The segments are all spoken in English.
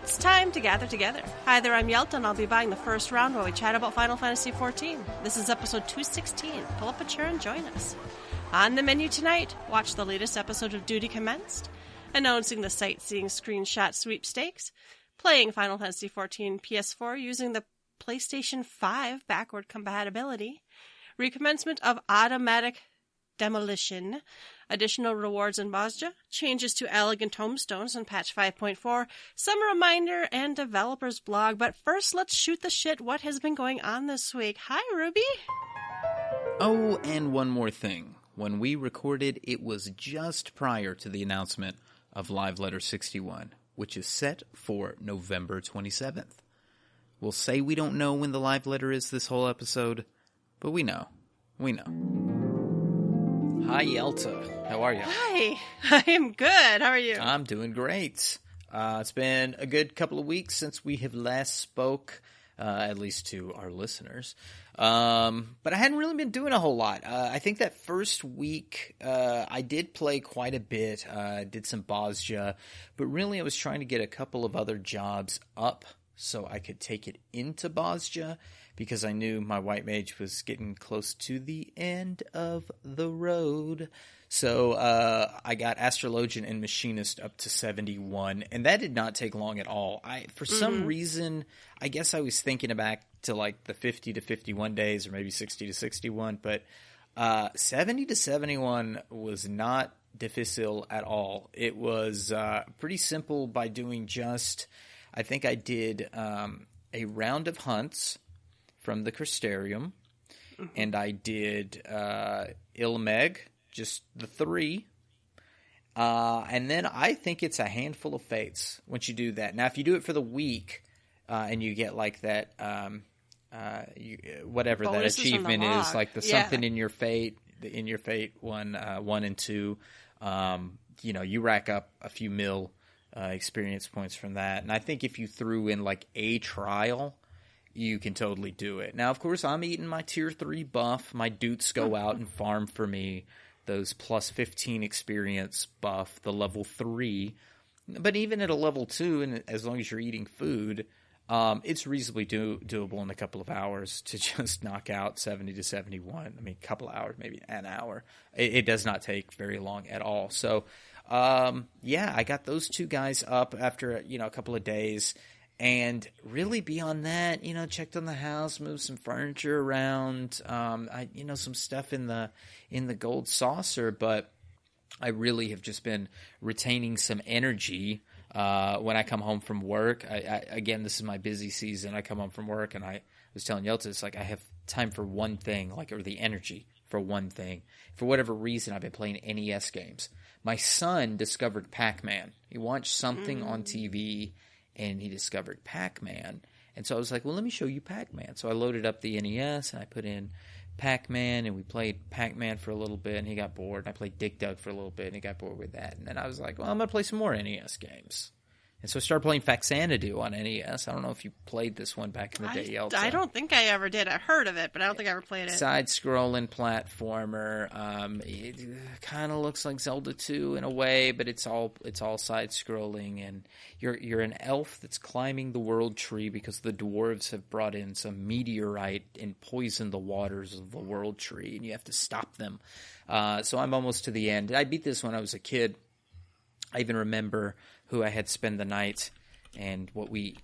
It's time to gather together. Hi there, I'm Yelta, and I'll be buying the first round while we chat about Final Fantasy XIV. This is episode 216. Pull up a chair and join us. On the menu tonight, watch the latest episode of Duty Commenced, announcing the Sightseeing Screenshot Sweepstakes, playing Final Fantasy XIV PS4 using the PlayStation 5 backward compatibility, recommencement of automatic demolition, additional rewards in Bozja, changes to elegant tomestones in patch 5.4, some reminder, and developer's blog. But first, let's shoot the shit. What has been going on this week? Hi, Ruby. Oh, and one more thing. When we recorded, it was just prior to the announcement of Live Letter 61, which is set for November 27th. We'll say we don't know when the live letter is this whole episode, but we know. We know. Hi, Elta. How are you? Hi. I am good. How are you? I'm doing great. It's been a good couple of weeks since we have last spoke, at least to our listeners. But I hadn't really been doing a whole lot. I think that first week, I did play quite a bit. Did some Bozja, but really I was trying to get a couple of other jobs up so I could take it into Bozja, because I knew my white mage was getting close to the end of the road. So I got Astrologian and Machinist up to 71, and that did not take long at all. For some reason, I guess I was thinking back to like the 50 to 51 days, or maybe 60 to 61, but 70 to 71 was not difficile at all. It was pretty simple by doing just, I think I did a round of hunts from the Crystarium, and I did Ilmeg, just the 3, and then I think it's a handful of fates once you do that. Now, if you do it for the week, and you get like that, whatever bonuses that achievement is, like the something Yeah. in your fate, one and 2, you rack up a few mil experience points from that. And I think if you threw in like a trial, you can totally do it. Now, of course, I'm eating my tier 3 buff. My Doots go out and farm for me those plus 15 experience buff, the level 3. But even at a level 2, and as long as you're eating food, it's reasonably doable in a couple of hours to just knock out 70 to 71. I mean, a couple of hours, maybe an hour. It does not take very long at all. So, I got those 2 guys up after, a couple of days. And really beyond that, checked on the house, moved some furniture around, some stuff in the gold saucer, but I really have just been retaining some energy when I come home from work. Again, this is my busy season. I come home from work, and I was telling Yelta, it's like I have time for one thing, or the energy for one thing. For whatever reason, I've been playing NES games. My son discovered Pac-Man. He watched something on TV, and he discovered Pac-Man. And so I was like, well, let me show you Pac-Man. So I loaded up the NES, and I put in Pac-Man, and we played Pac-Man for a little bit, and he got bored. And I played Dig Dug for a little bit, and he got bored with that. And then I was like, well, I'm going to play some more NES games. And so I started playing FFXIV on NES. I don't know if you played this one back in the day, Elta. I don't think I ever did. I heard of it, but I don't think I ever played it. Side-scrolling platformer. It kind of looks like Zelda 2 in a way, but it's all side-scrolling, and you're an elf that's climbing the world tree because the dwarves have brought in some meteorite and poisoned the waters of the world tree, and you have to stop them. So I'm almost to the end. I beat this when I was a kid. I even remember who I had spend the night and what we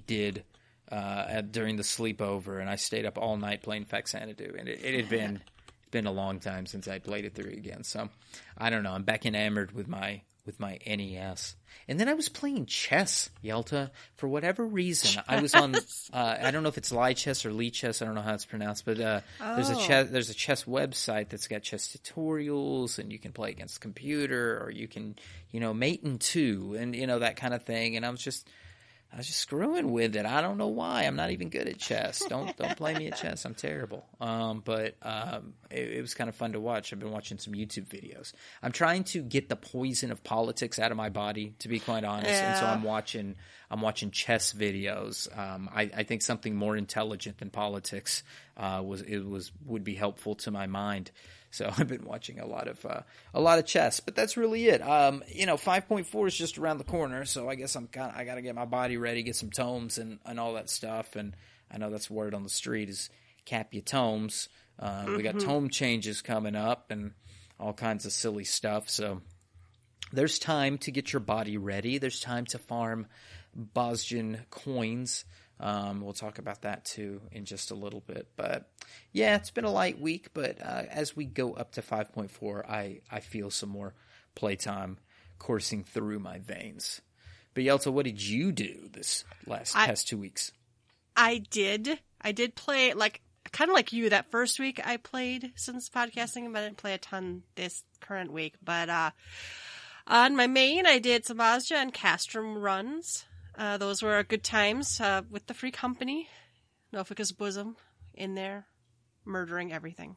did during the sleepover, and I stayed up all night playing FFXIV, and it had been a long time since I played it through again. So I don't know. I'm back enamored with my NES. And then I was playing chess, Yelta, for whatever reason. Chess. I was on, I don't know if it's Lichess or Lichess, I don't know how it's pronounced, but there's a chess website that's got chess tutorials, and you can play against the computer, or you can, mate in 2, and, that kind of thing. And I was just screwing with it. I don't know why. I'm not even good at chess. Don't play me at chess. I'm terrible. But it was kind of fun to watch. I've been watching some YouTube videos. I'm trying to get the poison of politics out of my body, to be quite honest. Yeah. And so I'm I'm watching chess videos. I think something more intelligent than politics would be helpful to my mind. So I've been watching a lot of chess, but that's really it. 5.4 is just around the corner, so I guess I got to get my body ready, get some tomes and all that stuff. And I know that's word on the street is cap your tomes. We got tome changes coming up and all kinds of silly stuff. So there's time to get your body ready. There's time to farm Bozjan coins. We'll talk about that too in just a little bit. But yeah, it's been a light week, but as we go up to 5.4, I feel some more playtime coursing through my veins. But Yelta, what did you do this past 2 weeks? I did play, kind of like you, that first week I played since podcasting, but I didn't play a ton this current week. But on my main, I did some Bozja and Castrum runs. Those were good times with the free company. Nofika's bosom in there, murdering everything.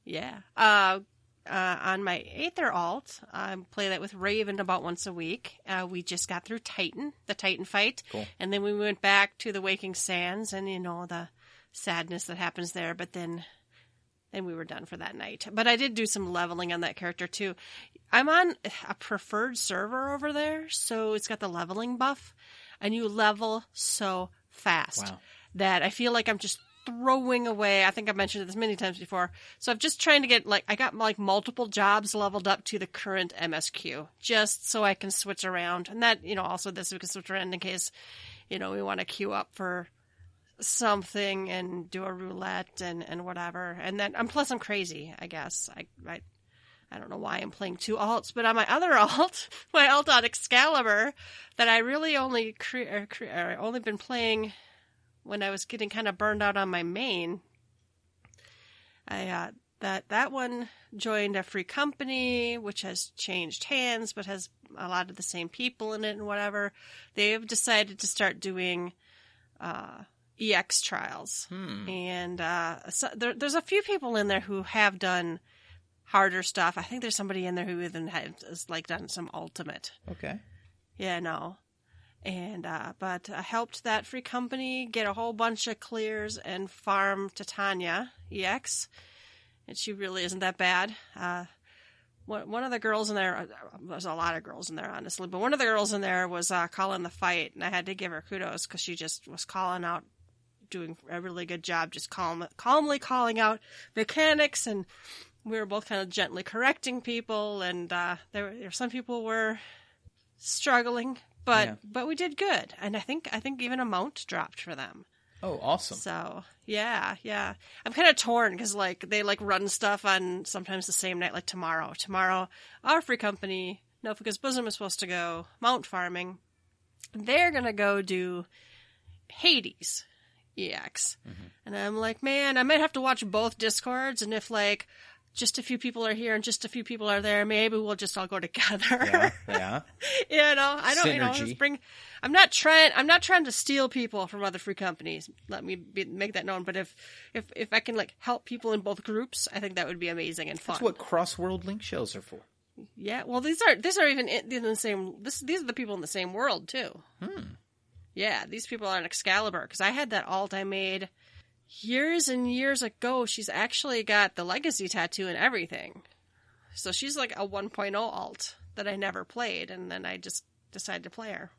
Yeah. On my Aether alt, I play that with Raven about once a week. We just got through the Titan fight. Cool. And then we went back to the Waking Sands and, the sadness that happens there. But then we were done for that night. But I did do some leveling on that character, too. I'm on a preferred server over there, so it's got the leveling buff. And you level so fast that I feel like I'm just throwing away. I think I've mentioned this many times before. So I'm just trying to get, I got multiple jobs leveled up to the current MSQ, just so I can switch around. And that, also this we can switch around in case, we want to queue up for something and do a roulette and whatever. And then, plus I'm crazy, I guess. I don't know why I'm playing two alts, but on my other alt, my alt on Excalibur, that I really only only been playing when I was getting kind of burned out on my main. That one joined a free company, which has changed hands, but has a lot of the same people in it and whatever. They've decided to start doing EX trials, and so there's a few people in there who have done harder stuff. I think there's somebody in there who even has done some ultimate. Okay. Yeah, no. And but I helped that free company get a whole bunch of clears and farm Titania EX, and she really isn't that bad. One of the girls in there, there's a lot of girls in there, honestly, but one of the girls in there was calling the fight, and I had to give her kudos because she just was calling out, doing a really good job, just calmly calling out mechanics, and we were both kind of gently correcting people, and there some people were struggling, but we did good, and I think even a mount dropped for them. Oh, awesome! So yeah, I'm kind of torn because they run stuff on sometimes the same night, like tomorrow. Tomorrow, our free company, Nofika's Bosom, is supposed to go mount farming. They're gonna go do Hades EX, and I'm like, man, I might have to watch both Discords, and if just a few people are here and just a few people are there, maybe we'll just all go together. Yeah. I don't, Synergy. I'm not trying to steal people from other free companies. Let me make that known. But if I can help people in both groups, I think that would be amazing and fun. That's what cross-world link shows are for. Yeah. Well, these are even in the same, these are the people in the same world too. Yeah. These people are in Excalibur, because I had that alt I made years and years ago. She's actually got the legacy tattoo and everything. So she's like a 1.0 alt that I never played, and then I just decided to play her.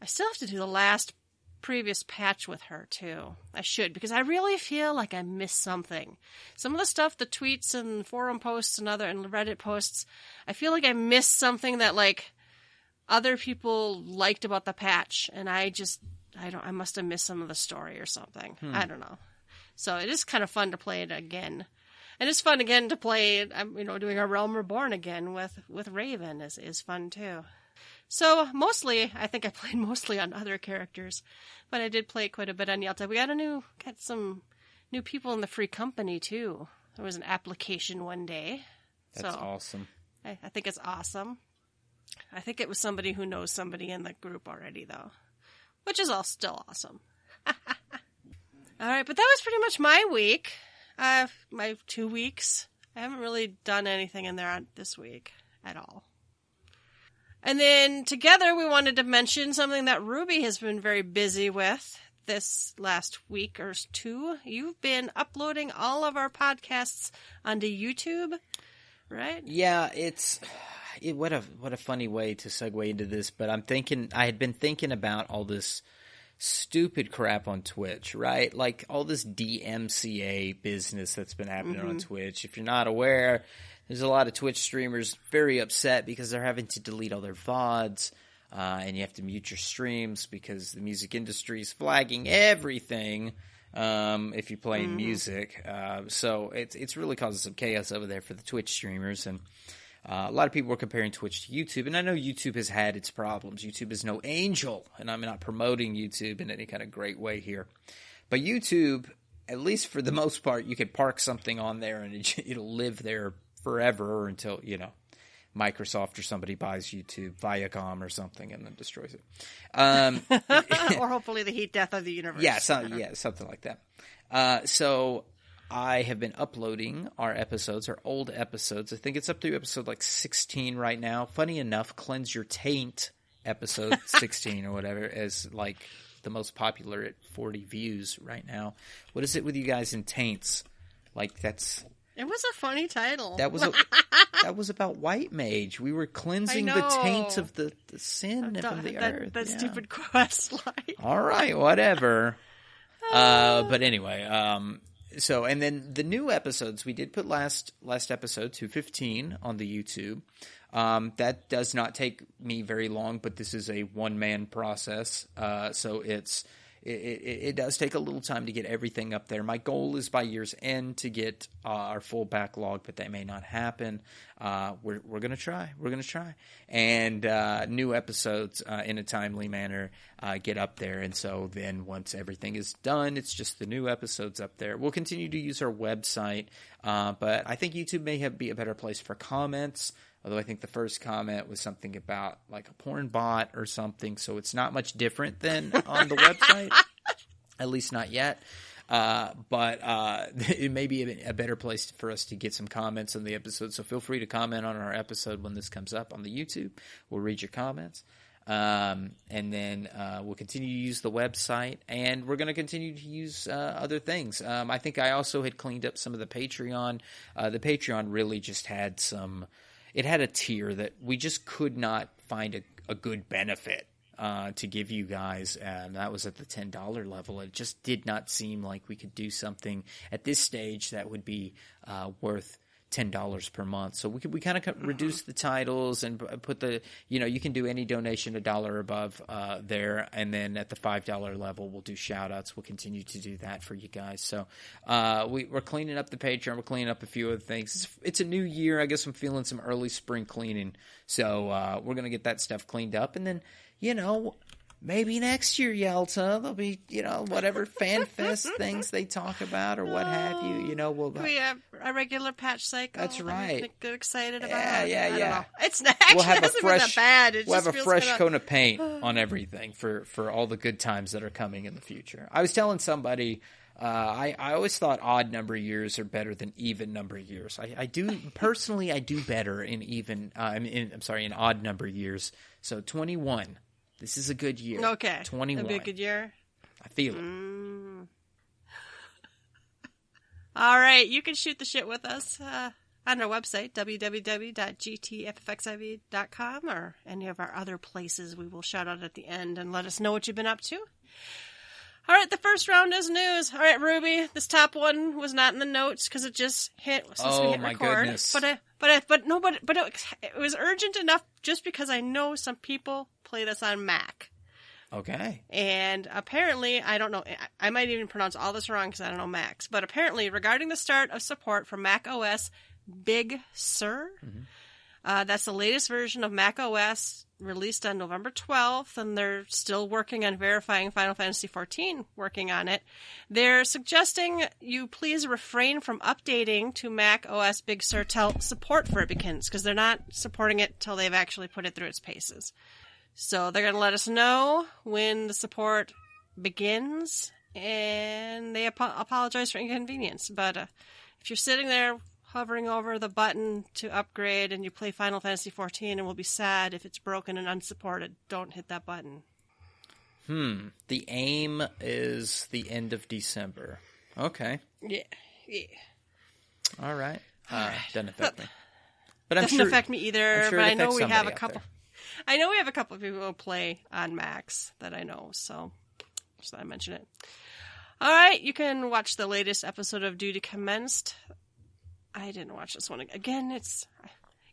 I still have to do the previous patch with her, too. I should, because I really feel like I missed something. Some of the stuff, the tweets and forum posts and Reddit posts, I feel like I missed something that, other people liked about the patch, and I must have missed some of the story or something. I don't know. So it is kind of fun to play it again. And it's fun again to play, doing a Realm Reborn again with Raven is fun too. So I think I played mostly on other characters, but I did play quite a bit on Yelta. We got some new people in the free company too. There was an application one day. That's awesome. I think it's awesome. I think it was somebody who knows somebody in the group already though, which is all still awesome. All right, but that was pretty much my week. My 2 weeks. I haven't really done anything in there this week at all. And then together we wanted to mention something that Ruby has been very busy with this last week or two. You've been uploading all of our podcasts onto YouTube, right? Yeah, what a funny way to segue into this, but I had been thinking about all this stupid crap on Twitch, right? Like all this DMCA business that's been happening on Twitch. If you're not aware, there's a lot of Twitch streamers very upset because they're having to delete all their VODs, and you have to mute your streams because the music industry is flagging everything if you're playing music. So it's really causing some chaos over there for the Twitch streamers, and a lot of people were comparing Twitch to YouTube, and I know YouTube has had its problems. YouTube is no angel, and I'm not promoting YouTube in any kind of great way here. But YouTube, at least for the most part, you can park something on there and it'll live there forever until, Microsoft or somebody buys YouTube, Viacom or something, and then destroys it. Or hopefully the heat death of the universe. Yeah, something like that. So I have been uploading our old episodes. I think it's up to episode like 16 right now. Funny enough, Cleanse Your Taint episode 16 or whatever is like the most popular at 40 views right now. What is it with you guys in taints? Like that's... It was a funny title. That was about White Mage. We were cleansing the taint of the sin from the earth. That stupid quest line. All right, whatever. But anyway, so and then the new episodes we did put last episode 215 on the YouTube. That does not take me very long, but this is a one-man process. So it does take a little time to get everything up there. My goal is by year's end to get our full backlog, but that may not happen. We're gonna try. And new episodes in a timely manner get up there. And so then once everything is done, it's just the new episodes up there. We'll continue to use our website, but I think YouTube may be a better place for comments. Although I think the first comment was something about like a porn bot or something, so it's not much different than on the website, at least not yet. But it may be a better place for us to get some comments on the episode. So feel free to comment on our episode when this comes up on the YouTube. We'll read your comments. And then we'll continue to use the website, and we're going to continue to use other things. I think I also had cleaned up some of the Patreon. The Patreon really just had some... It had a tier that we just could not find a good benefit to give you guys, and that was at the $10 level. It just did not seem like we could do something at this stage that would be worth $10 per month. So we kind of reduce the titles and put the, you can do any donation $1 or above there. And then at the $5 level, we'll do shout outs. We'll continue to do that for you guys. So we're cleaning up the Patreon. We're cleaning up a few other things. It's a new year. I guess I'm feeling some early spring cleaning. So we're going to get that stuff cleaned up. And then, maybe next year, Yelta, there'll be, whatever fan fest things they talk about or what have you, We have a regular patch cycle. That's right. Get excited about. Yeah. It's actually we'll have hasn't been that bad. We'll have a fresh coat of paint on everything for all the good times that are coming in the future. I was telling somebody, I always thought odd number years are better than even number years. I do personally, I do better in in odd number years. So 21. This is a good year. Okay. 21. It'll be a good year. I feel it. All right. You can shoot the shit with us on our website, www.gtffxiv.com, or any of our other places we will shout out at the end and let us know what you've been up to. All right. The first round is news. All right, Ruby. This top one was not in the notes because it just hit since we hit my record. Goodness. But it was urgent enough just because I know some people play this on Mac. Okay. And apparently, I don't know, I might even pronounce all this wrong because I don't know Macs, but apparently regarding the start of support for macOS Big Sur, that's the latest version of macOS released on November 12th, and they're still working on verifying Final Fantasy XIV, working on it. They're suggesting you please refrain from updating to macOS Big Sur till support for it begins, because they're not supporting it till they've actually put it through its paces. So they're going to let us know when the support begins, and they apologize for inconvenience. But if you're sitting there hovering over the button to upgrade and you play Final Fantasy XIV and will be sad if it's broken and unsupported. Don't hit that button. The aim is the end of December. Okay. Yeah. All right. Doesn't affect me. But Doesn't affect me either, sure but it I know affects we have a somebody out couple. there. I know we have a couple of people who play on Macs that I know, so just thought I'd mention it. All right, you can watch the latest episode of Duty Commenced. I didn't watch this one. Again, it's...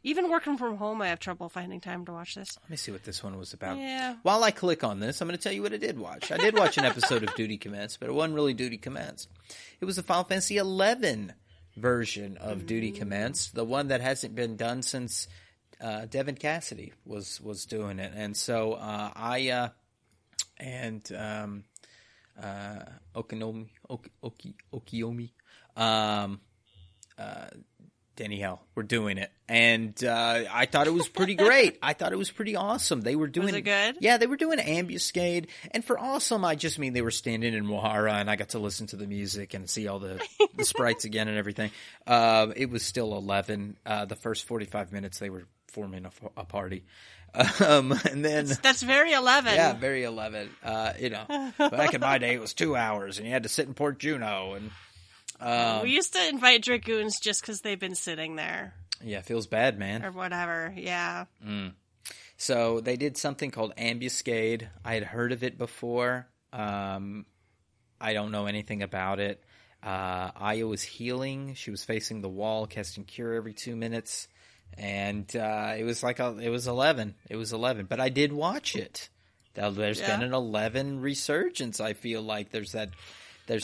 Even working from home, I have trouble finding time to watch this. Let me see what this one was about. Yeah. While I click on this, I'm going to tell you what I did watch. I did watch an episode of Duty Commenced, but it wasn't really Duty Commenced. It was the Final Fantasy XI version of Duty Commenced, the one that hasn't been done since Devin Cassidy was doing it. And so I and Okiomi, anyhow, we're doing it, and I thought it was pretty great. I thought it was pretty awesome. They were doing. Was it good? Yeah, they were doing ambuscade, and for awesome, I just mean they were standing in Mohara, and I got to listen to the music and see all the sprites again and everything. It was still 11. The first 45 minutes, they were forming a party. And then that's very 11. Yeah, very 11. Back in my day, it was 2 hours, and you had to sit in Port Juno and. We used to invite Dragoons just because they've been sitting there. Yeah, feels bad, man. Or whatever, yeah. So they did something called Ambuscade. I had heard of it before. I don't know anything about it. Aya was healing. She was facing the wall, casting Cure every 2 minutes. And it was 11. It was 11. But I did watch it. There's been an 11 resurgence. I feel like there's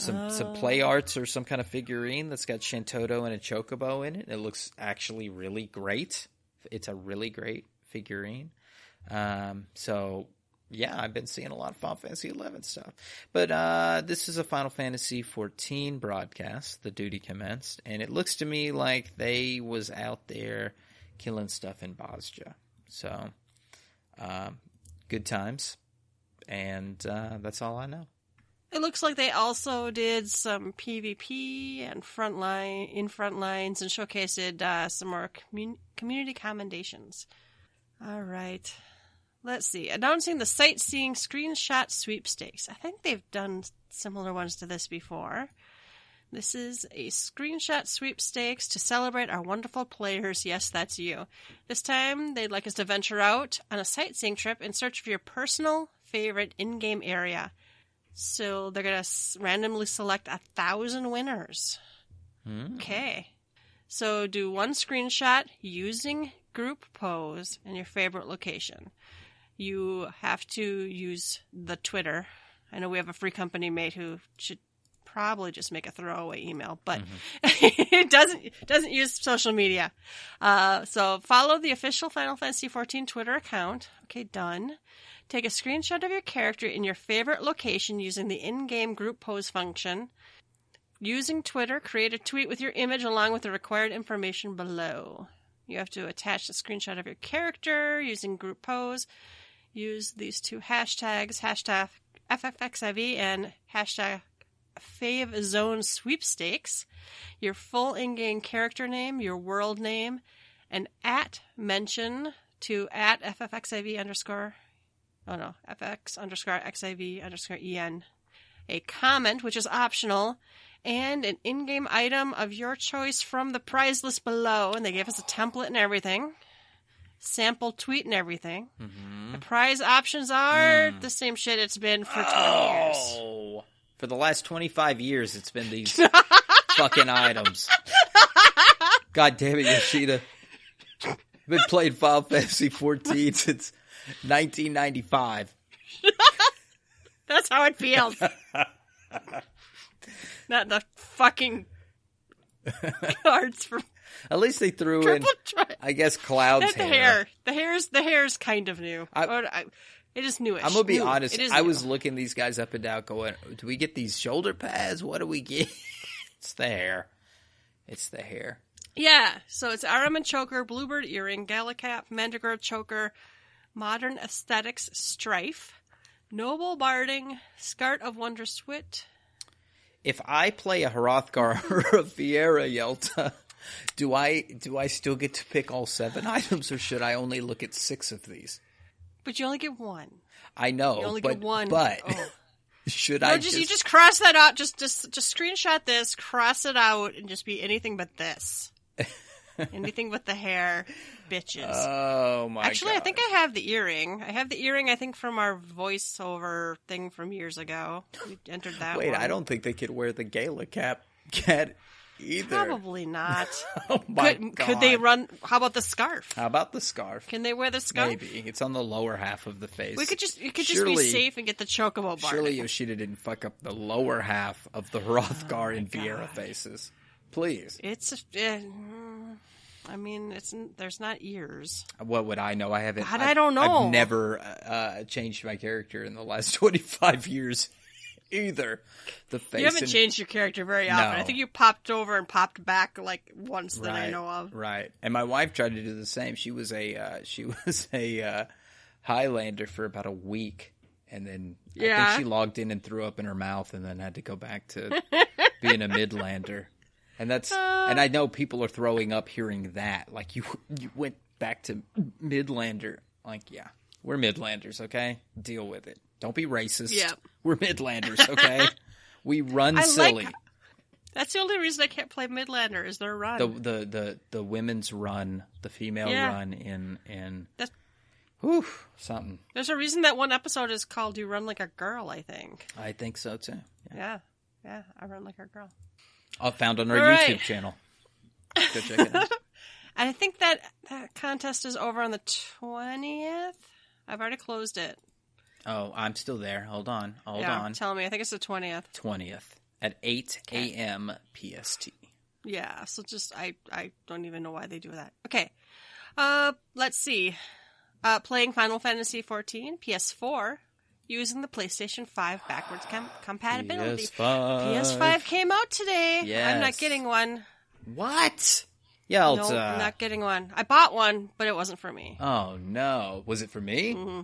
some play arts or some kind of figurine that's got Shantoto and a Chocobo in it. It looks actually really great. It's a really great figurine. So, yeah, I've been seeing a lot of Final Fantasy XI stuff. But this is a Final Fantasy XIV broadcast, The Duty Commenced, and it looks to me like they was out there killing stuff in Bozja. So, good times. And that's all I know. It looks like they also did some PvP and front lines and showcased some more community commendations. All right. Let's see. Announcing the Sightseeing Screenshot Sweepstakes. I think they've done similar ones to this before. This is a screenshot sweepstakes to celebrate our wonderful players. Yes, that's you. This time, they'd like us to venture out on a sightseeing trip in search of your personal favorite in-game area. So they're going to randomly select 1,000 winners. Okay. So do one screenshot using group pose in your favorite location. You have to use the Twitter. I know we have a free company mate who should probably just make a throwaway email, but it doesn't use social media. So follow the official Final Fantasy XIV Twitter account. Okay, done. Take a screenshot of your character in your favorite location using the in-game group pose function. Using Twitter, create a tweet with your image along with the required information below. You have to attach the screenshot of your character using group pose. Use these two hashtags, hashtag FFXIV and hashtag FaveZone Sweepstakes. Your full in-game character name, your world name, and mention to FFXIV _ FX_XIV _ EN. A comment, which is optional, and an in-game item of your choice from the prize list below. And they gave us a template and everything. Sample tweet and everything. Mm-hmm. The prize options are the same shit it's been for 20 years. For the last 25 years, it's been these fucking items. God damn it, Yoshida. I've been playing Final Fantasy XIV since 1995. That's how it feels. Not the fucking cards from. At least they threw in, I guess, Cloud's hair. The hair's kind of new. It is newish. I'm gonna be honest. I was looking these guys up and down, going, "Do we get these shoulder pads? What do we get?" It's the hair. It's the hair. Yeah. So it's Araman choker, bluebird earring, Gallicap, Mandragora choker, modern aesthetics strife, noble barding, Scart of Wondrous Wit. If I play a Hrothgar or a Fiera Yelta, Do I still get to pick all 7 items, or should I only look at 6 of these? But you only get one. I know, you only but get one. But oh. should no, I you just cross that out? Just screenshot this, cross it out, and just be anything but this. Anything but the hair, bitches. Oh my! Actually, God. I think I have the earring. I have the earring. I think from our voiceover thing from years ago. We entered that. Wait, one. I don't think they could wear the gala cat either. Probably not. Oh my God! Could they run? How about the scarf? How about the scarf? Can they wear the scarf? Maybe it's on the lower half of the face. You could just be safe and get the chocobo bar. Surely Yoshida didn't fuck up the lower half of the Hrothgar and Vieira God. faces. Please. I mean, there's not ears. What would I know? I haven't. God, I don't know. I've never changed my character in the last 25 years either. The face. You haven't changed your character very often. No. I think you popped over and popped back like once that I know of. Right. And my wife tried to do the same. She was a Highlander for about a week, and then I think she logged in and threw up in her mouth, and then had to go back to being a Midlander. And and I know people are throwing up hearing that. Like, you went back to Midlander. Like, yeah, we're Midlanders, okay? Deal with it. Don't be racist. Yeah. We're Midlanders, okay? We run silly. That's the only reason I can't play Midlander is their run. The women's run, the female run in That's, something. There's a reason that one episode is called "You Run Like a Girl." I think. I think so too. Yeah, I run like a girl. Found on our YouTube channel. Go check it out. I think that contest is over on the 20th. I've already closed it. Oh, I'm still there. Hold on. Tell me. I think it's the 20th. 20th at 8 a.m. PST. Yeah, so just I don't even know why they do that. Okay. Let's see. Playing Final Fantasy XIV, PS4, using the PlayStation 5 backwards compatibility. PS5 came out today. Yes. I'm not getting one. What? Yelta. No, I'm not getting one. I bought one, but it wasn't for me. Oh, no. Was it for me? Mm-hmm.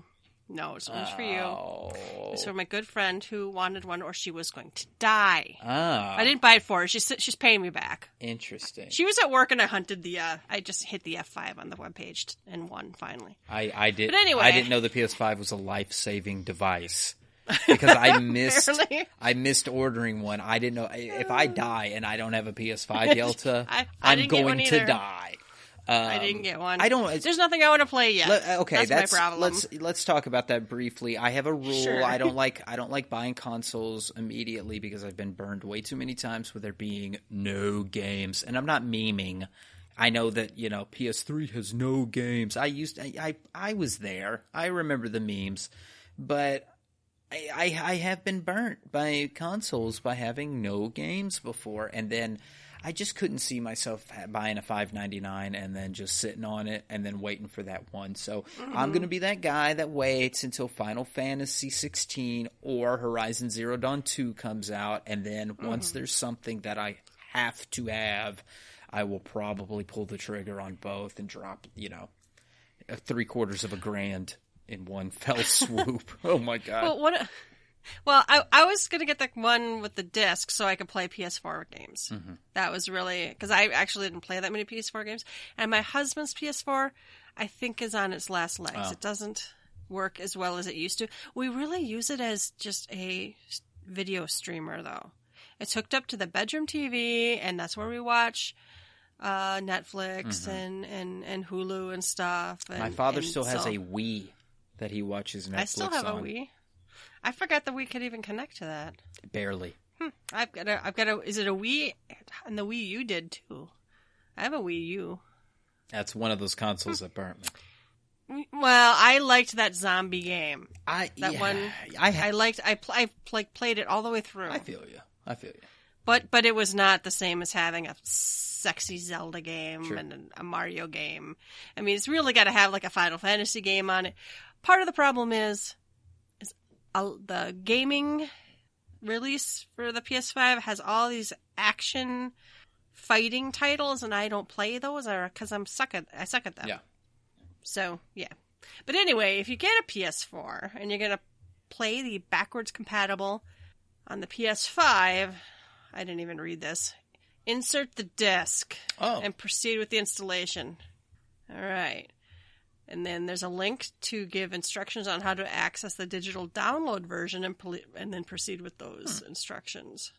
No, it was for you. It was for my good friend who wanted one, or she was going to die. Oh. I didn't buy it for her. She's paying me back. Interesting. She was at work, and I hunted I just hit the F5 on the webpage and won, finally. I did. But anyway. I didn't know the PS5 was a life-saving device. Because I missed ordering one. I didn't know. If I die and I don't have a PS5, Yelta, I'm going to die. I didn't get one. I don't. There's nothing I want to play yet. That's my problem. Let's talk about that briefly. I have a rule. Sure. I don't like buying consoles immediately because I've been burned way too many times with there being no games. And I'm not memeing. I know that PS3 has no games. I was there. I remember the memes, but I have been burnt by consoles by having no games before, and then I just couldn't see myself buying a $5.99 and then just sitting on it and then waiting for that one. So I'm going to be that guy that waits until Final Fantasy XVI or Horizon Zero Dawn 2 comes out, and then once there's something that I have to have, I will probably pull the trigger on both and drop, $750,000 in one fell swoop. Oh my God. Well, I was going to get the one with the disc so I could play PS4 games. Mm-hmm. That was really, because I actually didn't play that many PS4 games. And my husband's PS4, I think, is on its last legs. Oh. It doesn't work as well as it used to. We really use it as just a video streamer, though. It's hooked up to the bedroom TV, and that's where we watch Netflix and Hulu and stuff. My father still has a Wii that he watches Netflix on. I still have a Wii. I forgot that we could even connect to that. Barely. I've got a. Is it a Wii? And the Wii U did too. I have a Wii U. That's one of those consoles that burnt me. Well, I liked that zombie game. I played it all the way through. I feel you. But it was not the same as having a sexy Zelda game and a Mario game. I mean, it's really got to have like a Final Fantasy game on it. Part of the problem is the gaming release for the PS5 has all these action fighting titles, and I don't play those because I suck at them. Yeah. So, yeah. But anyway, if you get a PS4 and you're going to play the backwards compatible on the PS5, I didn't even read this, insert the disc Oh. and proceed with the installation. All right. And then there's a link to give instructions on how to access the digital download version and then proceed with those instructions.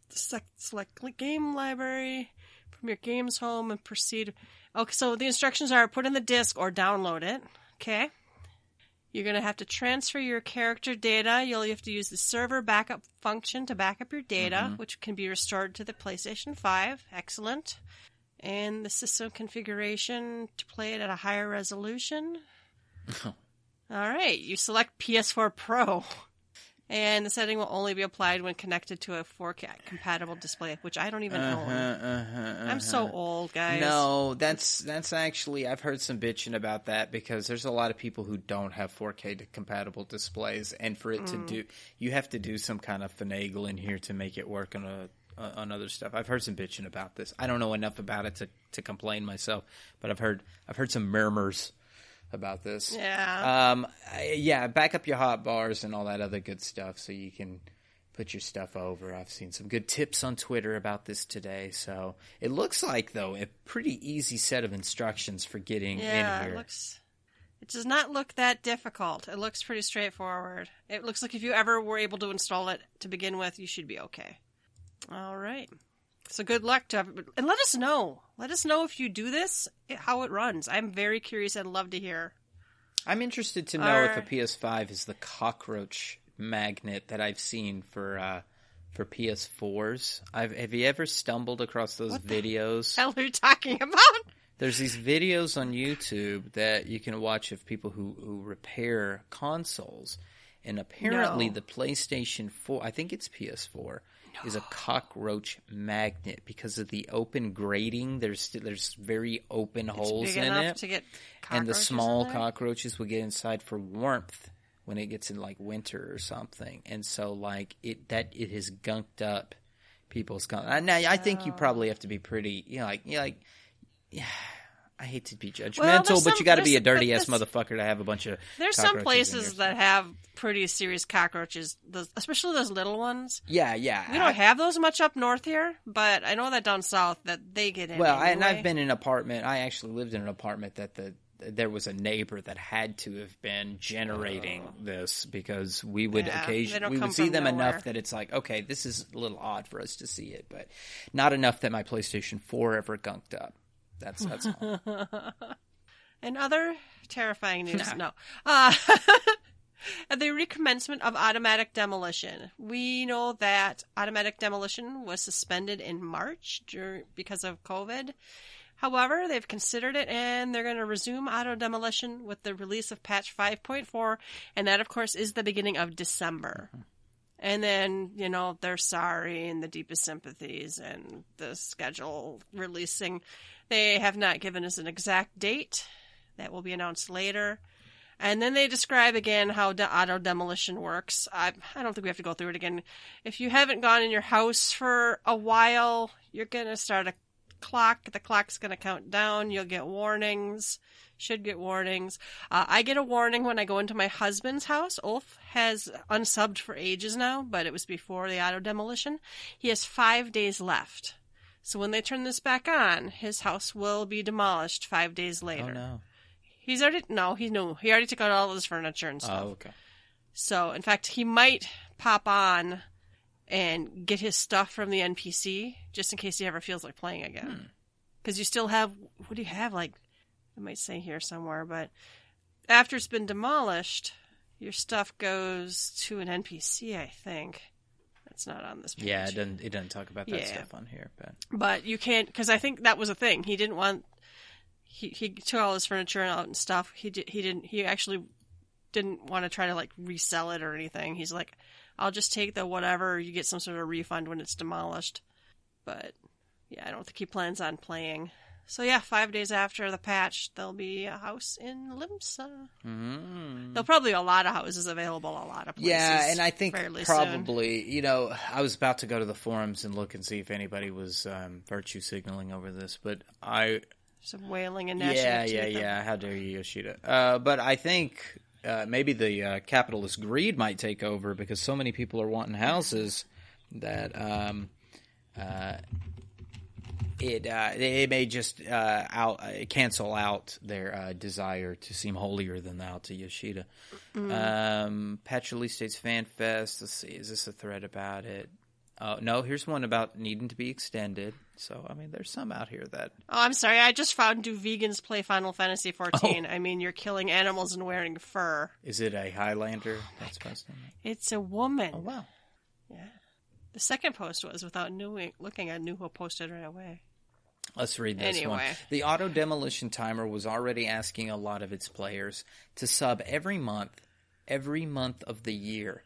Select game library from your games home and proceed. Okay, so the instructions are put in the disc or download it. Okay. You're going to have to transfer your character data. You'll have to use the server backup function to back up your data, which can be restored to the PlayStation 5. Excellent. And the system configuration to play it at a higher resolution. All right. You select PS4 Pro. And the setting will only be applied when connected to a 4K compatible display, which I don't even own. I'm so old, guys. No, that's actually, I've heard some bitching about that because there's a lot of people who don't have 4K compatible displays, and for it to do, you have to do some kind of finagling here to make it work on other stuff. I've heard some bitching about this. I don't know enough about it to complain myself, but I've heard some murmurs about this. Yeah. Back up your hot bars and all that other good stuff so you can put your stuff over. I've seen some good tips on Twitter about this today. So it looks like, though, a pretty easy set of instructions for getting in here. It does not look that difficult. It looks pretty straightforward. It looks like if you ever were able to install it to begin with, you should be okay. All right. So good luck to everybody. And let us know. Let us know if you do this, how it runs. I'm very curious. I'd love to hear. I'm interested to know if a PS5 is the cockroach magnet that I've seen for PS4s. Have you ever stumbled across those videos? What the hell are you talking about? There's these videos on YouTube that you can watch of people who repair consoles. And apparently the PlayStation 4, I think it's PS4, is a cockroach magnet because of the open grating. There's very open holes in it, to get and the small cockroaches will get inside for warmth when it gets in like winter or something. And so like it has gunked up people's. Now I think you probably have to be pretty, I hate to be judgmental, but you got to be a dirty ass motherfucker to have a bunch of. There's some places that have pretty serious cockroaches, especially those little ones. Yeah. We don't have those much up north here, but I know that down south that they get in. Well, anyway. and I've been in an apartment. I actually lived in an apartment that there was a neighbor that had to have been generating this because we would occasionally see them enough that it's like, okay, this is a little odd for us to see it, but not enough that my PlayStation 4 ever gunked up. That's all. And other terrifying news, no. The recommencement of automatic demolition. We know that automatic demolition was suspended in March because of COVID. However, they've considered it, and they're going to resume auto demolition with the release of patch 5.4, and that, of course, is the beginning of December. Mm-hmm. And then, they're sorry and the deepest sympathies and the schedule releasing. They have not given us an exact date. That will be announced later. And then they describe again how auto demolition works. I don't think we have to go through it again. If you haven't gone in your house for a while, you're going to start a clock. The clock's going to count down. You'll get warnings. Should get warnings. I get a warning when I go into my husband's house. Ulf has unsubbed for ages now, but it was before the auto demolition. He has 5 days left. So when they turn this back on, his house will be demolished 5 days later. Oh, no. He already took out all of his furniture and stuff. Oh, okay. So, in fact, he might pop on and get his stuff from the NPC just in case he ever feels like playing again. Because you still have, what do you have? Like, I might say here somewhere, but after it's been demolished, your stuff goes to an NPC, I think. It's not on this page. Yeah, it doesn't talk about that stuff on here. But you can't, because I think that was a thing. He didn't want, he took all his furniture out and stuff. He actually didn't want to try to like resell it or anything. He's like, I'll just take the whatever, you get some sort of refund when it's demolished. But yeah, I don't think he plans on playing. So yeah, 5 days after the patch, there'll be a house in Limsa. There'll probably be a lot of houses available, a lot of places. Yeah, and I think probably, I was about to go to the forums and look and see if anybody was virtue signaling over this, but some wailing and gnashing of teeth. Yeah. How dare you, Yoshida? But I think maybe the capitalist greed might take over because so many people are wanting houses that it may just cancel out their desire to seem holier than thou to Yoshida. Petroli States Fan Fest. Let's see, is this a thread about it? No, here's one about needing to be extended. So, I mean, there's some out here that... Oh, I'm sorry. I just found, do vegans play Final Fantasy XIV? I mean, you're killing animals and wearing fur. Is it a Highlander that's posting that? It's a woman. Oh, wow. Yeah. The second post was without looking. I knew who posted right away. Let's read this one. The auto demolition timer was already asking a lot of its players to sub every month of the year.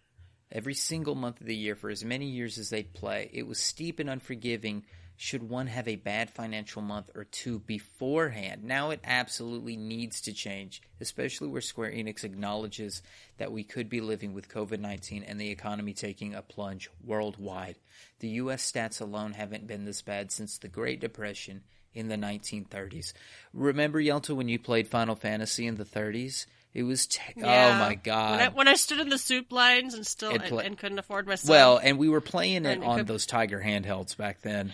Every single month of the year for as many years as they'd play. It was steep and unforgiving should one have a bad financial month or two beforehand. Now it absolutely needs to change, especially where Square Enix acknowledges that we could be living with COVID-19 and the economy taking a plunge worldwide. The U.S. stats alone haven't been this bad since the Great Depression in the 1930s. Remember, Yelta, when you played Final Fantasy in the 30s? It was oh my god! When I stood in the soup lines and and couldn't afford my son. Well, and we were playing it on those Tiger handhelds back then,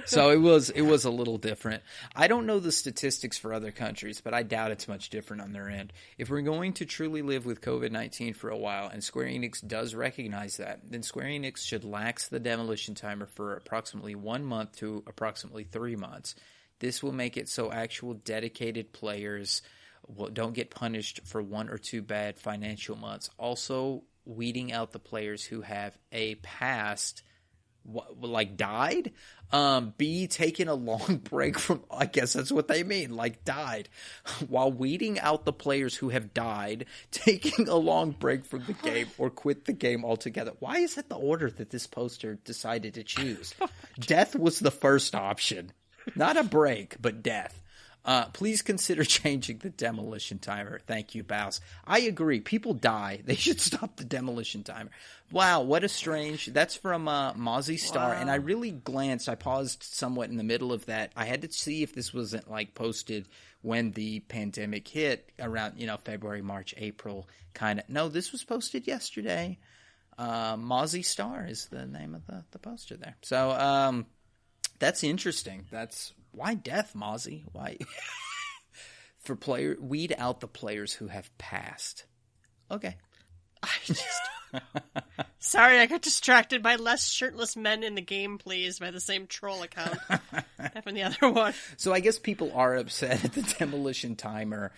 so it was a little different. I don't know the statistics for other countries, but I doubt it's much different on their end. If we're going to truly live with COVID-19 for a while, and Square Enix does recognize that, then Square Enix should lax the demolition timer for approximately 1 month to approximately 3 months. This will make it so actual dedicated players don't get punished for 1 or 2 bad financial months. Also, weeding out the players who have A, passed, died, B, taken a long break from, I guess that's what they mean, died. While weeding out the players who have died, taking a long break from the game, or quit the game altogether. Why is that the order that this poster decided to choose? Death was the first option. Not a break, but death. Please consider changing the demolition timer. Thank you, Bows. I agree. People die. They should stop the demolition timer. Wow, what a strange... That's from Mozzie Star, and I really glanced. I paused somewhat in the middle of that. I had to see if this wasn't, posted when the pandemic hit around, February, March, April, kind of. No, this was posted yesterday. Mozzie Star is the name of the poster there. So, that's interesting. Why death, Mozzie? Why? Weed out the players who have passed. Okay. Sorry, I got distracted by less shirtless men in the game, please, by the same troll account. From the other one. So I guess people are upset at the demolition timer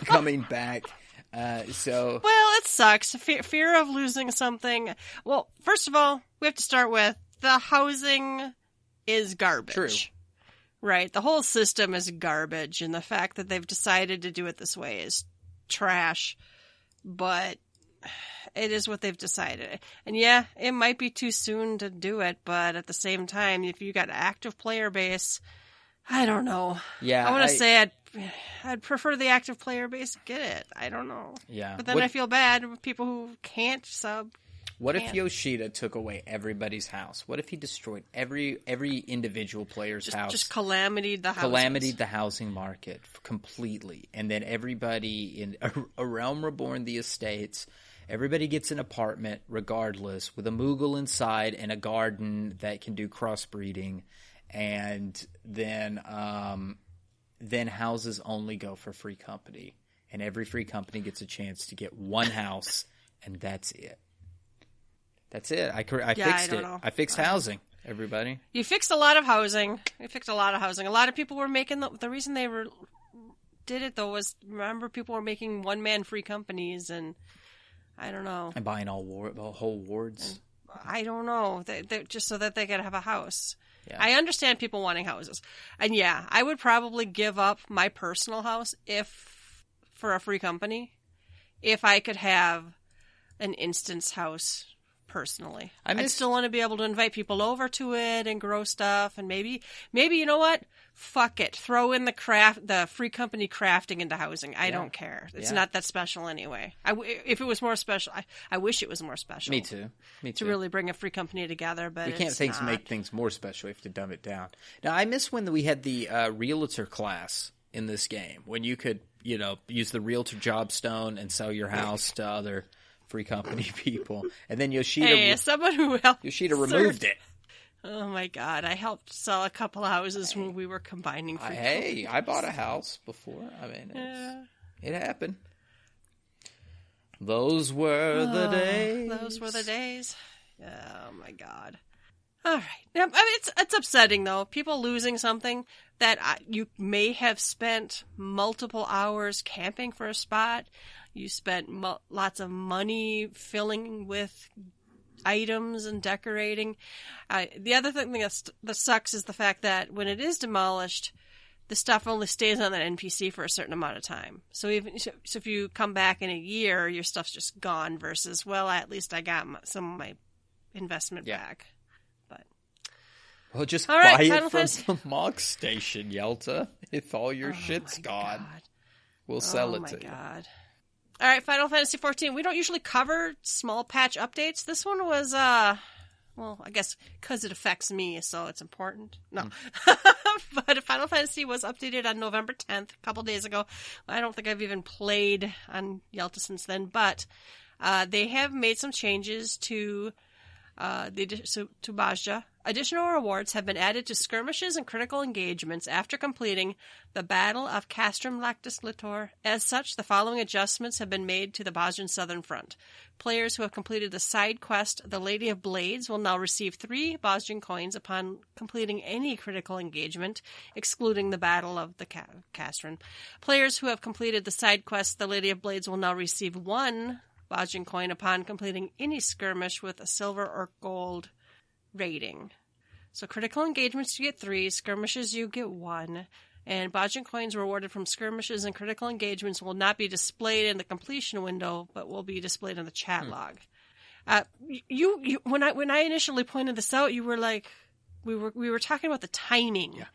coming back. Well, it sucks. Fear of losing something. Well, first of all, we have to start with the housing is garbage. True. Right. The whole system is garbage, and the fact that they've decided to do it this way is trash. But it is what they've decided. And yeah, it might be too soon to do it, but at the same time, if you got an active player base, I don't know. Yeah, I want to say I'd prefer the active player base get it. I don't know. Yeah. But then I feel bad with people who can't sub. What if Yoshida took away everybody's house? What if he destroyed every individual player's house? Just calamitied the houses. Calamitied the housing market completely. And then everybody in A Realm Reborn, the estates, everybody gets an apartment regardless with a Moogle inside and a garden that can do crossbreeding. And then houses only go for free company. And every free company gets a chance to get one house, and that's it. That's it. I fixed it. I fixed housing, everybody. You fixed a lot of housing. A lot of people were making the reason they did it, though, was remember people were making one-man free companies, and I don't know. And buying whole wards. I don't know. They just so that they could have a house. Yeah. I understand people wanting houses. And yeah, I would probably give up my personal house for a free company if I could have an instance house. Personally, I still want to be able to invite people over to it and grow stuff, and maybe you know what? Fuck it, throw in the free company crafting into housing. I don't care. It's not that special anyway. If it was more special, I wish it was more special. Me too. To really bring a free company together, but we can't make things more special. We have to dumb it down. Now I miss when we had the realtor class in this game when you could use the realtor job stone and sell your house to other free company people, and then Yoshida. Someone who helped. Yoshida removed it. Oh my God! I helped sell a couple houses when we were combining. Hey, I bought a house before. I mean, it happened. Those were the days. Those were the days. Oh my God! All right. I mean, it's upsetting though. People losing something that you may have spent multiple hours camping for a spot. You spent lots of money filling with items and decorating. The other thing that sucks is the fact that when it is demolished, the stuff only stays on that NPC for a certain amount of time. So if you come back in a year, your stuff's just gone. Versus, well, at least I got some of my investment back. But well, just buy it from the Mog Station, Yelta. If all your shit's gone, we'll sell it to you. Oh my God. All right, Final Fantasy XIV. We don't usually cover small patch updates. This one was, well, I guess because it affects me, so it's important. No. But Final Fantasy was updated on November 10th, a couple days ago. I don't think I've even played on Yelta since then, but they have made some changes to Bozja. Additional rewards have been added to skirmishes and critical engagements after completing the Battle of Castrum Lactis Litor. As such, the following adjustments have been made to the Bozjan Southern Front. Players who have completed the side quest, The Lady of Blades, will now receive 3 Bozjan coins upon completing any critical engagement, excluding the Battle of the Castrum. Players who have completed the side quest, The Lady of Blades, will now receive 1 Bozjan coin upon completing any skirmish with a silver or gold rating. So critical engagements you get 3, skirmishes you get 1, and Bozjan coins rewarded from skirmishes and critical engagements will not be displayed in the completion window, but will be displayed in the chat log. When I initially pointed this out, you were like, we were talking about the timing. Yeah.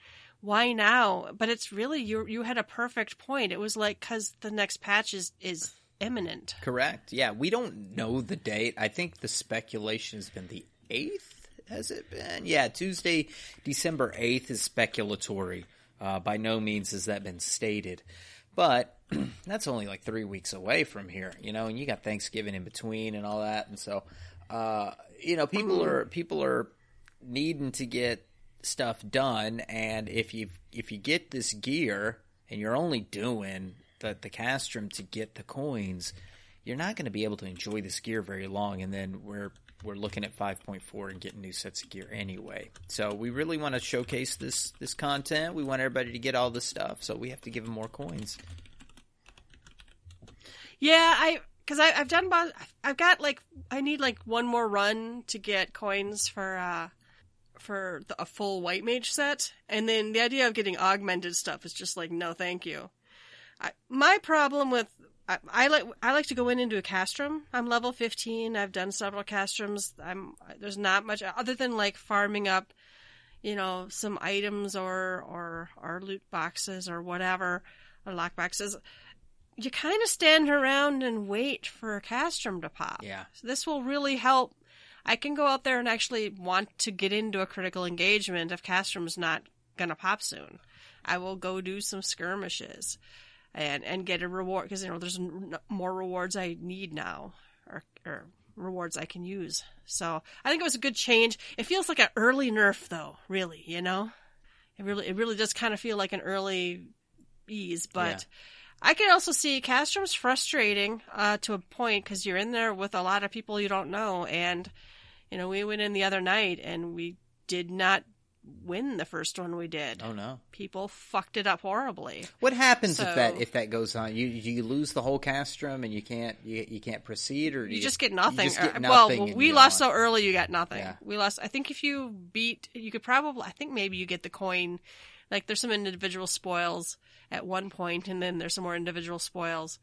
Why now? But it's really you had a perfect point. It was like because the next patch is imminent. Correct. Yeah, we don't know the date. I think the speculation has been the 8th. Has it been? Yeah, Tuesday, December 8th is speculatory. By no means has that been stated. But that's only like 3 weeks away from here, and you got Thanksgiving in between and all that. And so, people are needing to get stuff done. And if you get this gear and you're only doing the castrum to get the coins, you're not going to be able to enjoy this gear very long. And then we're looking at 5.4 and getting new sets of gear anyway. So we really want to showcase this content. We want everybody to get all this stuff, so we have to give them more coins. Yeah, I need like one more run to get coins for a full white mage set, and then the idea of getting augmented stuff is just like, no, thank you. My problem with I like to go into a castrum. I'm level 15. I've done several castrums. There's not much other than like farming up, some items or loot boxes or whatever, or lock boxes. You kind of stand around and wait for a castrum to pop. Yeah. So this will really help. I can go out there and actually want to get into a critical engagement if castrum's not going to pop soon. I will go do some skirmishes. And get a reward, because, there's more rewards I need now, or rewards I can use. So I think it was a good change. It feels like an early nerf, though, really, It really does kind of feel like an early ease, but I can also see castrum's frustrating to a point, because you're in there with a lot of people you don't know, and, we went in the other night, and we did not win the first one we did. Oh no! People fucked it up horribly. What happens if that goes on? You lose the whole castrum and you can't proceed, or you just get nothing. You just get nothing. Well, we lost so early. You got nothing. Yeah. We lost. I think if you beat, you could probably. I think maybe you get the coin. Like there's some individual spoils at one point, and then there's some more individual spoils.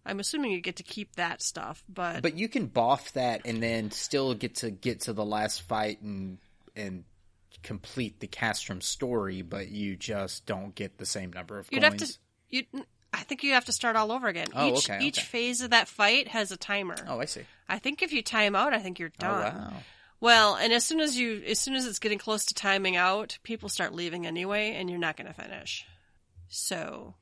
I'm assuming you get to keep that stuff, but you can boff that and then still get to the last fight and complete the castrum story, but you just don't get the same number of coins. I think you have to start all over again. Oh, Each phase of that fight has a timer. Oh, I see. I think if you time out, I think you're done. Oh, wow. Well, and as soon as it's getting close to timing out, people start leaving anyway, and you're not going to finish. So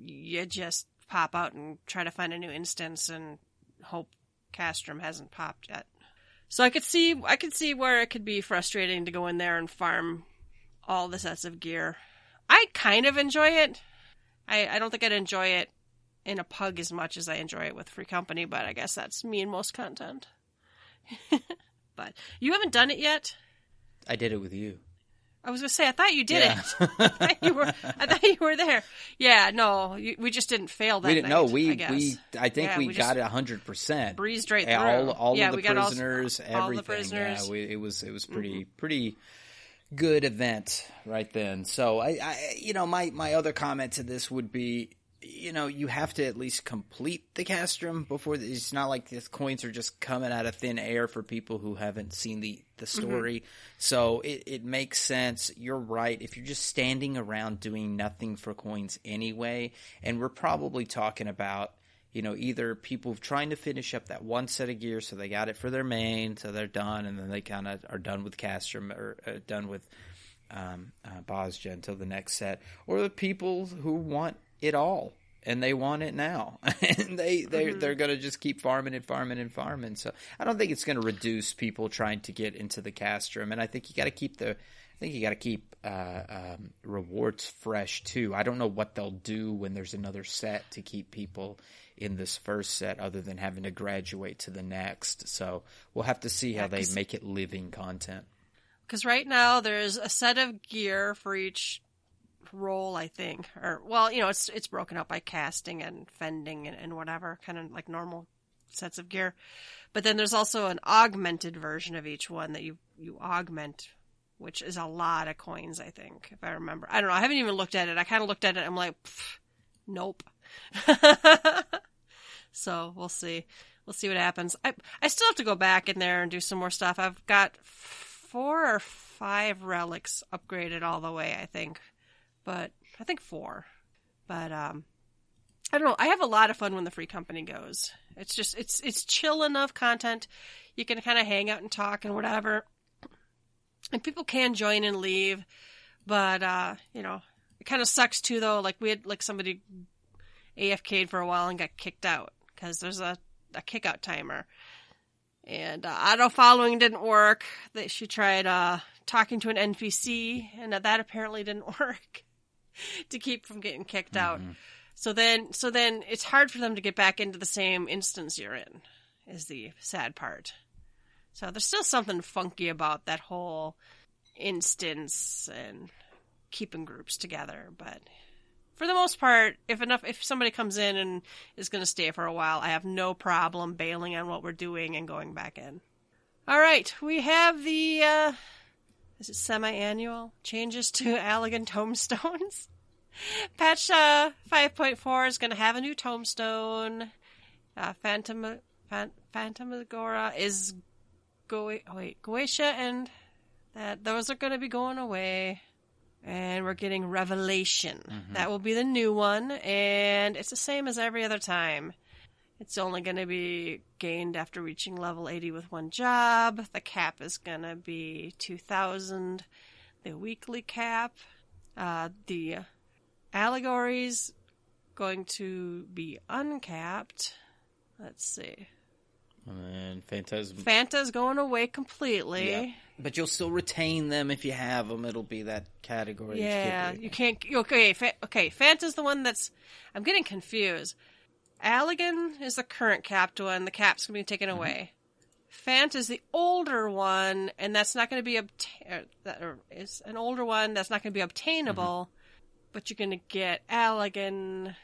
you just pop out and try to find a new instance and hope castrum hasn't popped yet. So I could see where it could be frustrating to go in there and farm all the sets of gear. I kind of enjoy it. I don't think I'd enjoy it in a pug as much as I enjoy it with Free Company, but I guess that's me and most content. But you haven't done it yet? I did it with you. I was going to say, I thought you did it. I thought you were there. Yeah, no, we just didn't fail that night. I think we got it 100%. Breezed right through. All of the prisoners, everything. All the prisoners. Yeah, it was pretty good event right then. So my other comment to this would be, you have to at least complete the castrum before. It's not like the coins are just coming out of thin air for people who haven't seen the story. So it makes sense. You're right. If you're just standing around doing nothing for coins anyway, and we're probably talking about, either people trying to finish up that one set of gear so they got it for their main, so they're done, and then they kind of are done with castrum or done with Bozja until the next set, or the people who want it all and they want it now, and they're going to just keep farming. So I don't think it's going to reduce people trying to get into the castrum, and I think you got to keep rewards fresh too. I don't know what they'll do when there's another set to keep people in this first set other than having to graduate to the next. So we'll have to see how they make it living content. Because right now there's a set of gear for each role, I think. Or, well, it's broken up by casting and fending and whatever, kind of like normal sets of gear. But then there's also an augmented version of each one that you augment, which is a lot of coins, I think, if I remember. I don't know. I haven't even looked at it. I kind of looked at it and I'm like, nope. So we'll see. We'll see what happens. I still have to go back in there and do some more stuff. I've got 4 or 5 relics upgraded all the way, I think. But I think 4. But I don't know. I have a lot of fun when the Free Company goes. It's just it's chill enough content. You can kind of hang out and talk and whatever. And people can join and leave, but it kind of sucks too though. Like we had somebody AFK'd for a while and got kicked out because there's a kick out timer. And auto following didn't work. She tried talking to an NPC, and that apparently didn't work to keep from getting kicked out. So then it's hard for them to get back into the same instance you're in, is the sad part. So there's still something funky about that whole instance and keeping groups together. But for the most part, if somebody comes in and is going to stay for a while, I have no problem bailing on what we're doing and going back in. All right, we have the is it semi-annual changes to Allegan tomestones. Patch 5.4 is going to have a new tomestone. Phantasmagoria is Goetia and those are going to be going away. And we're getting Revelation. That will be the new one, and it's the same as every other time. It's only going to be gained after reaching level 80 with one job. The cap is going to be 2,000. The weekly cap. The allegories going to be uncapped. Let's see. And Fanta's going away completely. Yeah. But you'll still retain them if you have them. It'll be that category. Yeah, you can't. Okay, Fanta's the one that's. I'm getting confused. Allegan is the current capped one. The cap's going to be taken away. Fanta's the older one, and that's not going to be is an older one that's not going to be obtainable. But you're going to get Allegan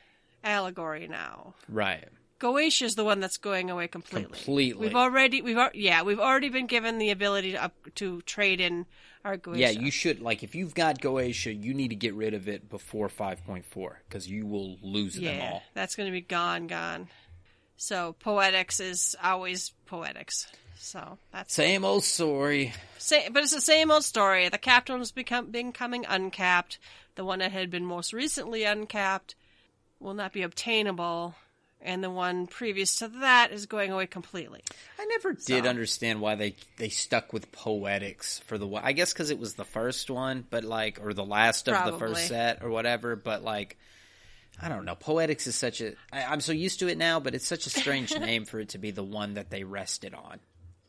allegory now. Right. Goetia is the one that's going away completely. We've already been given the ability to trade in our Goetia. Yeah, you should. Like, if you've got Goetia, you need to get rid of it before 5.4 because you will lose them all. Yeah, that's going to be gone. So Poetics is always Poetics. So that's same old story. But it's the same old story. The capped one was becoming uncapped. The one that had been most recently uncapped will not be obtainable. And the one previous to that is going away completely. I never did understand why they stuck with Poetics for the one. I guess because it was the first one, but or the last of the first set or whatever. But I don't know. Poetics is such a. I'm so used to it now, but it's such a strange name for it to be the one that they rested on.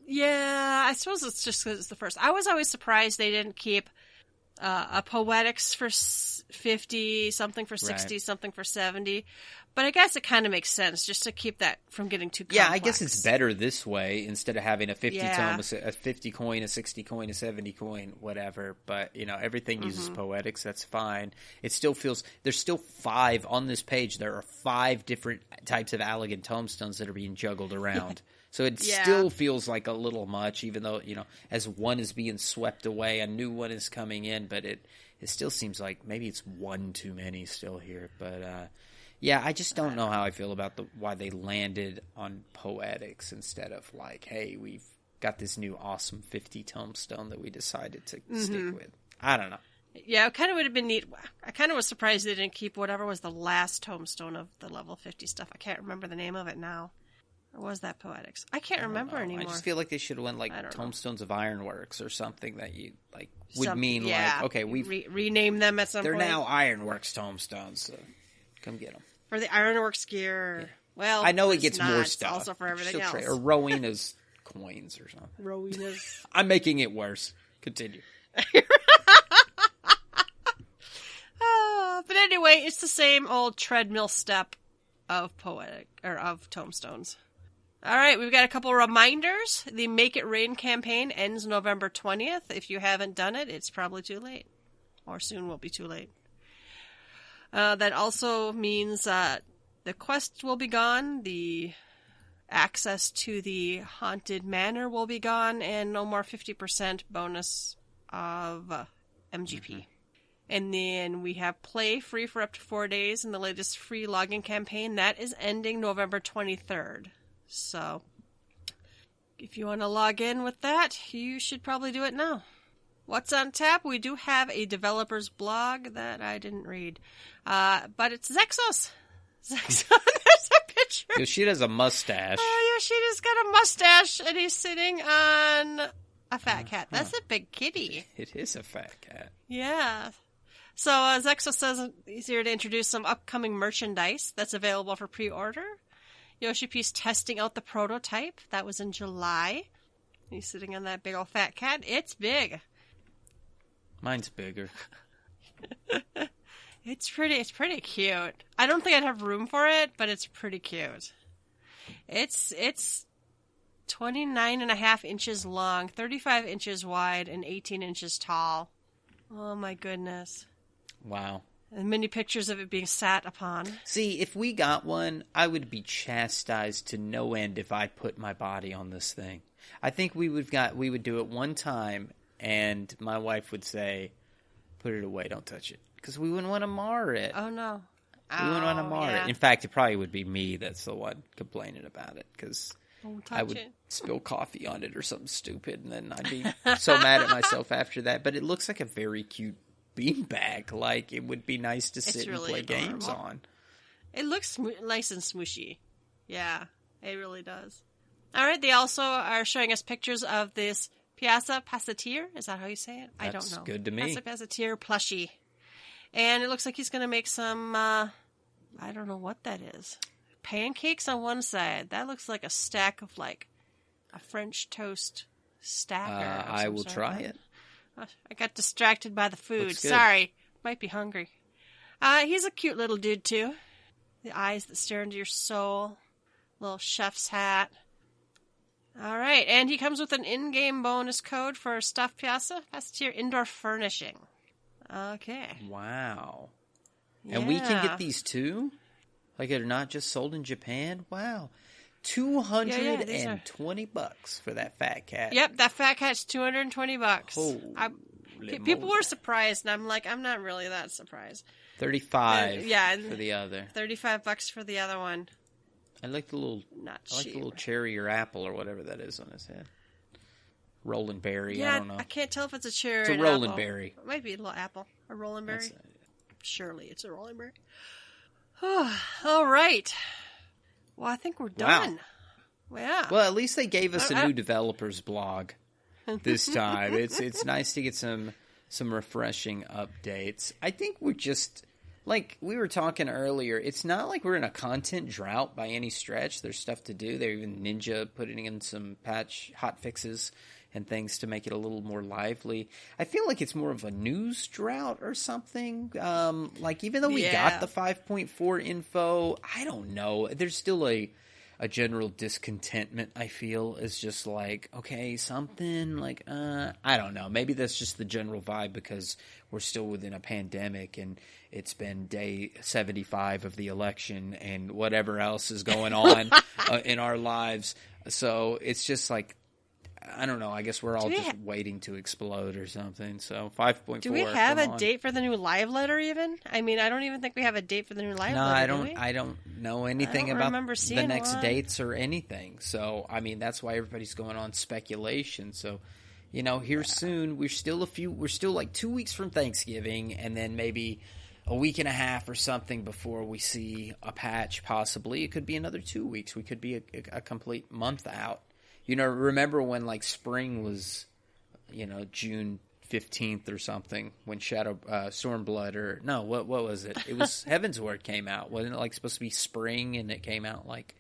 Yeah, I suppose it's just because it's the first. I was always surprised they didn't keep a Poetics for 50, something for 60, something for 70. But I guess it kind of makes sense just to keep that from getting too complex. Yeah, I guess it's better this way instead of having a 50 tome, a 50 coin, a 60 coin, a 70 coin, whatever. But, everything uses Poetics. That's fine. It still feels – there's still 5 on this page. There are 5 different types of elegant tomestones that are being juggled around. So it still feels like a little much, even though, as one is being swept away, a new one is coming in. But it still seems like maybe it's one too many still here. But, yeah, I just don't know how I feel about why they landed on Poetics instead of like, hey, we've got this new awesome 50 tomestone that we decided to stick with. I don't know. Yeah, it kind of would have been neat. I kind of was surprised they didn't keep whatever was the last tomestone of the level 50 stuff. I can't remember the name of it now. Or was that Poetics? I can't remember anymore. I just feel like they should have went like Tomestones of Ironworks or something that you like would mean like, okay, we've rename them at some point. They're now Ironworks tomestones, so come get them. For the Ironworks gear. Yeah. Well, I know it gets more stuff. Also for everything else. Or Rowena's coins or something. Rowena's. I'm making it worse. Continue. But anyway, it's the same old treadmill step of of tomestones. All right, we've got a couple reminders. The Make It Rain campaign ends November 20th. If you haven't done it, it's probably too late. Or soon will be too late. That also means the quest will be gone, the access to the Haunted Manor will be gone, and no more 50% bonus of MGP. And then we have Play free for up to 4 days in the latest free login campaign. That is ending November 23rd. So, if you want to log in with that, you should probably do it now. What's on tap? We do have a developer's blog that I didn't read. But it's Zexos. Zexos, there's a picture. Yoshida has a mustache. Yoshida's got a mustache, and he's sitting on a fat cat. That's a big kitty. It is a fat cat. Yeah. So Zexos says he's here to introduce some upcoming merchandise that's available for pre-order. Yoshi P's testing out the prototype. That was in July. He's sitting on that big old fat cat. It's big. Mine's bigger. It's pretty cute. I don't think I'd have room for it, but it's pretty cute. It's 29.5 inches long, 35 inches wide, and 18 inches tall. Oh my goodness. Wow. And many pictures of it being sat upon. See, if we got one, I would be chastised to no end if I put my body on this thing. I think we would do it one time, and my wife would say, "Put it away, don't touch it," because we wouldn't want to mar it. Oh no, we wouldn't want to mar it. In fact, it probably would be me that's the one complaining about it because I would spill coffee on it or something stupid, and then I'd be so mad at myself after that. But it looks like a very cute beanbag. Like, it would be nice to sit and play games on. It looks nice and smooshy. Yeah, it really does. All right, they also are showing us pictures of this Piazza Passeteer. Is that how you say it? I don't know. That's good to me. Piazza Passeteer plushie. And it looks like he's going to make some, I don't know what that is. Pancakes on one side. That looks like a stack of, like, a French toast stacker. I will try it. I got distracted by the food. Sorry. Might be hungry. He's a cute little dude, too. The eyes that stare into your soul. Little chef's hat. All right. And he comes with an in-game bonus code for Stuffed Piazza Passeteer Indoor Furnishing. Okay. Wow. Yeah. And we can get these too? Like, they're not just sold in Japan? Wow. $220 for that fat cat. Yep, that fat cat's $220. Holy people were surprised, and I'm like, I'm not really that surprised. $35 for the other. $35 for the other one. I like the little the little cherry or apple or whatever that is on his head. Rolling berry, I don't know. I can't tell if it's a cherry or an apple. It's a rolling berry. It might be a little apple. A rolling berry. Surely it's a rolling berry. All right. Well, I think we're done. Wow. Yeah. Well, at least they gave us a new developer's blog this time. It's nice to get some refreshing updates. I think we're just like we were talking earlier, it's not like we're in a content drought by any stretch. There's stuff to do. They're even Ninja putting in some patch hot fixes and things to make it a little more lively. I feel like it's more of a news drought or something. Like even though we got the 5.4 info, I don't know. There's still a general discontentment, I feel. Is just like, okay, something like, I don't know. Maybe that's just the general vibe because we're still within a pandemic and it's been day 75 of the election and whatever else is going on in our lives. So it's just like, I don't know. I guess we're all just waiting to explode or something. So 5.4. Do we have a date for the new live letter even? I mean, I don't even think we have a date for the new live letter. I don't know anything about the next dates or anything. So, I mean, that's why everybody's going on speculation. So, you know, here soon, we're still like 2 weeks from Thanksgiving and then maybe a week and a half or something before we see a patch possibly. It could be another 2 weeks. We could be a complete month out. You know, remember when, like, spring was, you know, June 15th or something when Stormblood or... No, what was it? It was Heavensward came out. Wasn't it, like, supposed to be spring and it came out, like...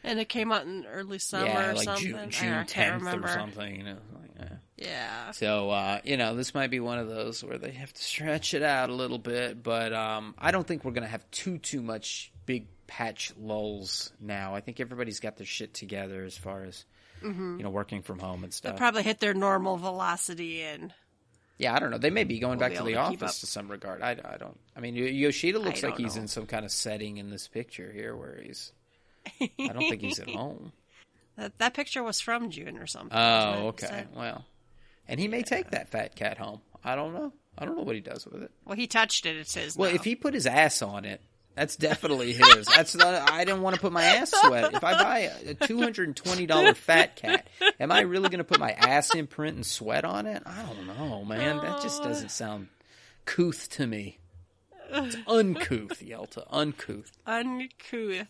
And it came out in early summer or like something? June 10th or something, you know. Yeah. So, you know, this might be one of those where they have to stretch it out a little bit. But I don't think we're going to have too much big patch lulls now. I think everybody's got their shit together as far as... Mm-hmm. You know, working from home and stuff. They'll probably hit their normal velocity and... Yeah, I don't know. They may be going back to the office to some regard. I don't... I mean, Yoshida looks like he's in some kind of setting in this picture here where he's... I don't think he's at home. That picture was from June or something. Oh, okay. Well, and he may take that fat cat home. I don't know. I don't know what he does with it. Well, he touched it, it says Well, if he put his ass on it, that's definitely his. That's not, I didn't want to put my ass sweat. If I buy a $220 fat cat, am I really going to put my ass imprint and sweat on it? I don't know, man. That just doesn't sound couth to me. It's uncouth, Yelta. Uncouth. Uncouth.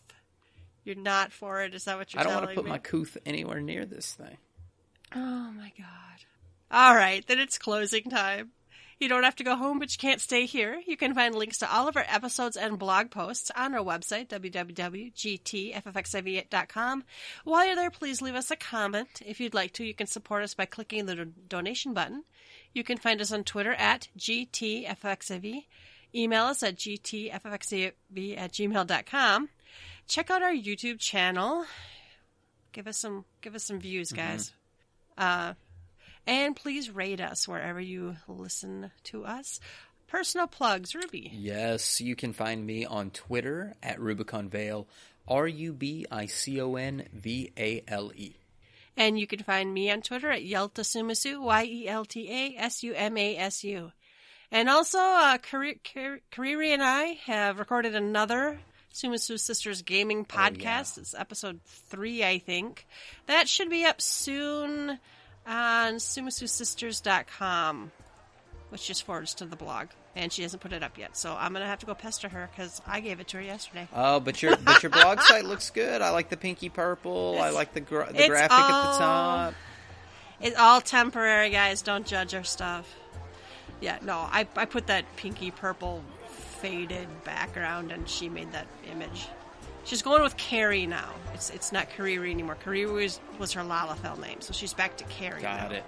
You're not for it? Is that what you're telling me? I don't want to put my couth anywhere near this thing. Oh, my God. All right, then it's closing time. You don't have to go home, but you can't stay here. You can find links to all of our episodes and blog posts on our website, www.gtffxiv.com. While you're there, please leave us a comment. If you'd like to, you can support us by clicking the donation button. You can find us on Twitter at GTFFXIV. Email us at gtffxiv@gmail.com. Check out our YouTube channel. Give us some views, guys. Mm-hmm. And please rate us wherever you listen to us. Personal plugs, Ruby. Yes, you can find me on Twitter at RubiconVale, RubiconVale. And you can find me on Twitter at Yelta Sumasu, YeltaSumasu. And also, Kariri and I have recorded another Sumasu Sisters Gaming podcast. It's episode 3, I think. That should be up soon on sumasusisters.com, which just forwards to the blog, and she hasn't put it up yet, so I'm gonna have to go pester her because I gave it to her yesterday. Oh, but your blog site looks good. I like the pinky purple. I like the graphic at the top. It's all temporary, guys. Don't judge our stuff. Yeah, no, I put that pinky purple faded background, and she made that image. She's going with Carrie now. It's not Kariri anymore. Kariri was her Lalafell name, so she's back to Carrie now. Got it.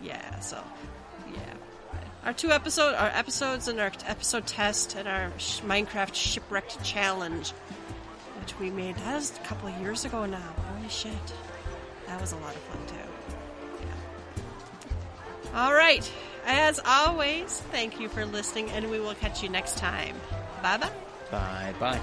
Yeah, so, yeah. Our episodes and our episode test and our Minecraft Shipwrecked Challenge, which we made, that was a couple of years ago now. Holy shit. That was a lot of fun, too. Yeah. All right. As always, thank you for listening, and we will catch you next time. Bye-bye. Bye-bye.